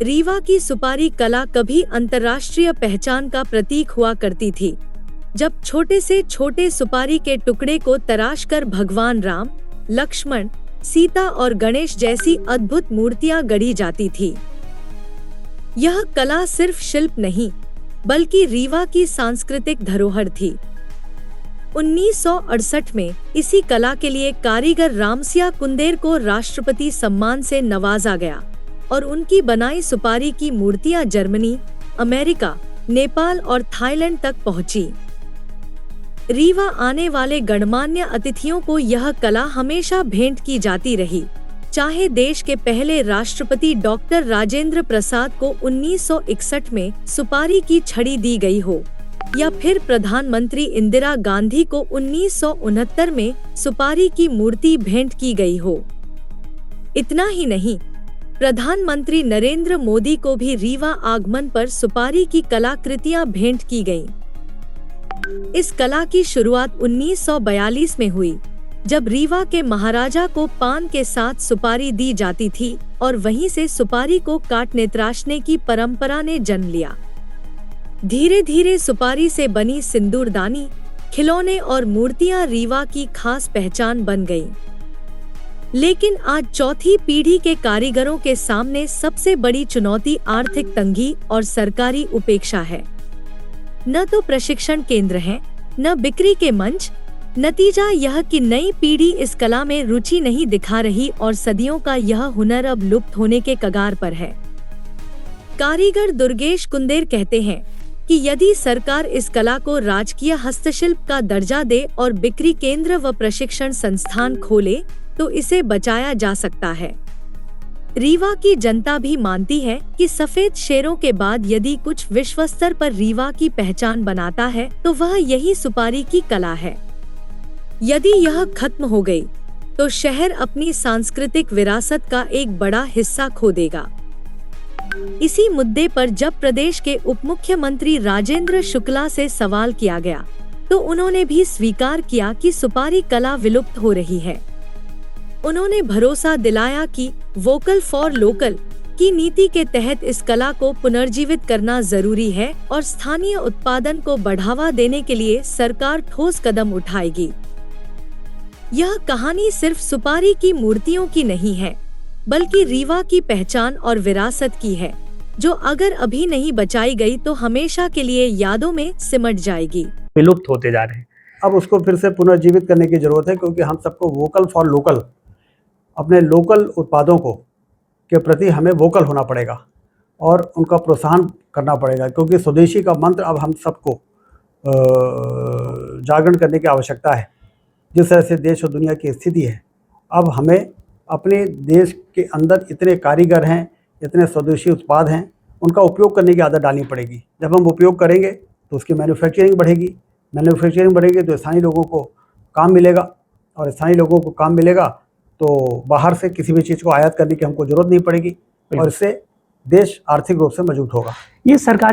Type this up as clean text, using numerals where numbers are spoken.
रीवा की सुपारी कला कभी अंतर्राष्ट्रीय पहचान का प्रतीक हुआ करती थी, जब छोटे से छोटे सुपारी के टुकड़े को तराशकर भगवान राम, लक्ष्मण, सीता और गणेश जैसी अद्भुत मूर्तियां गढ़ी जाती थी। यह कला सिर्फ शिल्प नहीं, बल्कि रीवा की सांस्कृतिक धरोहर थी। 1968 में इसी कला के लिए कारीगर रामसिया कुंदेर को राष्ट्रपति सम्मान से नवाजा गया और उनकी बनाई सुपारी की मूर्तियां जर्मनी, अमेरिका, नेपाल और थाईलैंड तक पहुंची। रीवा आने वाले गणमान्य अतिथियों को यह कला हमेशा भेंट की जाती रही, चाहे देश के पहले राष्ट्रपति डॉक्टर राजेंद्र प्रसाद को 1961 में सुपारी की छड़ी दी गई हो, या फिर प्रधानमंत्री इंदिरा गांधी को 1969 में सुपारी की मूर्ति भेंट की गई हो। इतना ही नहीं, प्रधानमंत्री नरेंद्र मोदी को भी रीवा आगमन पर सुपारी की कलाकृतियां भेंट की गईं। इस कला की शुरुआत 1942 में हुई, जब रीवा के महाराजा को पान के साथ सुपारी दी जाती थी और वहीं से सुपारी को काटने तराशने की परंपरा ने जन्म लिया। धीरे धीरे सुपारी से बनी सिंदूरदानी, खिलौने और मूर्तियां रीवा की खास पहचान बन गईं। लेकिन आज चौथी पीढ़ी के कारीगरों के सामने सबसे बड़ी चुनौती आर्थिक तंगी और सरकारी उपेक्षा है। न तो प्रशिक्षण केंद्र हैं, न बिक्री के मंच। नतीजा यह कि नई पीढ़ी इस कला में रुचि नहीं दिखा रही और सदियों का यह हुनर अब लुप्त होने के कगार पर है। कारीगर दुर्गेश कुंदेर कहते हैं कि यदि सरकार इस कला को राजकीय हस्तशिल्प का दर्जा दे और बिक्री केंद्र व प्रशिक्षण संस्थान खोले, तो इसे बचाया जा सकता है। रीवा की जनता भी मानती है कि सफेद शेरों के बाद यदि कुछ विश्व स्तर पर रीवा की पहचान बनाता है तो वह यही सुपारी की कला है। यदि यह खत्म हो गई, तो शहर अपनी सांस्कृतिक विरासत का एक बड़ा हिस्सा खो देगा। इसी मुद्दे पर जब प्रदेश के उप मुख्यमंत्री राजेंद्र शुक्ला से सवाल किया गया, तो उन्होंने भी स्वीकार किया कि सुपारी कला विलुप्त हो रही है। उन्होंने भरोसा दिलाया कि वोकल फॉर लोकल की नीति के तहत इस कला को पुनर्जीवित करना जरूरी है और स्थानीय उत्पादन को बढ़ावा देने के लिए सरकार ठोस कदम उठाएगी। यह कहानी सिर्फ सुपारी की मूर्तियों की नहीं है, बल्कि रीवा की पहचान और विरासत की है, जो अगर अभी नहीं बचाई गई तो हमेशा के लिए यादों में सिमट जाएगी। विलुप्त होते जा रहे हैं। अब उसको फिर से पुनर्जीवित करने की जरूरत है, क्योंकि हम सबको वोकल फॉर लोकल, अपने लोकल उत्पादों को के प्रति हमें वोकल होना पड़ेगा और उनका प्रोत्साहन करना पड़ेगा, क्योंकि स्वदेशी का मंत्र अब हम सबको जागरण करने की आवश्यकता है। जिस तरह से देश और दुनिया की स्थिति है, अब हमें अपने देश के अंदर इतने कारीगर हैं, इतने स्वदेशी उत्पाद हैं, उनका उपयोग करने की आदत डालनी पड़ेगी। जब हम उपयोग करेंगे तो उसकी मैन्युफैक्चरिंग बढ़ेगी, मैन्युफैक्चरिंग बढ़ेगी तो स्थानीय लोगों को काम मिलेगा, और स्थानीय लोगों को काम मिलेगा तो बाहर से किसी भी चीज़ को आयात करने की हमको ज़रूरत नहीं पड़ेगी, और इससे देश आर्थिक रूप से मजबूत होगा। ये सरकार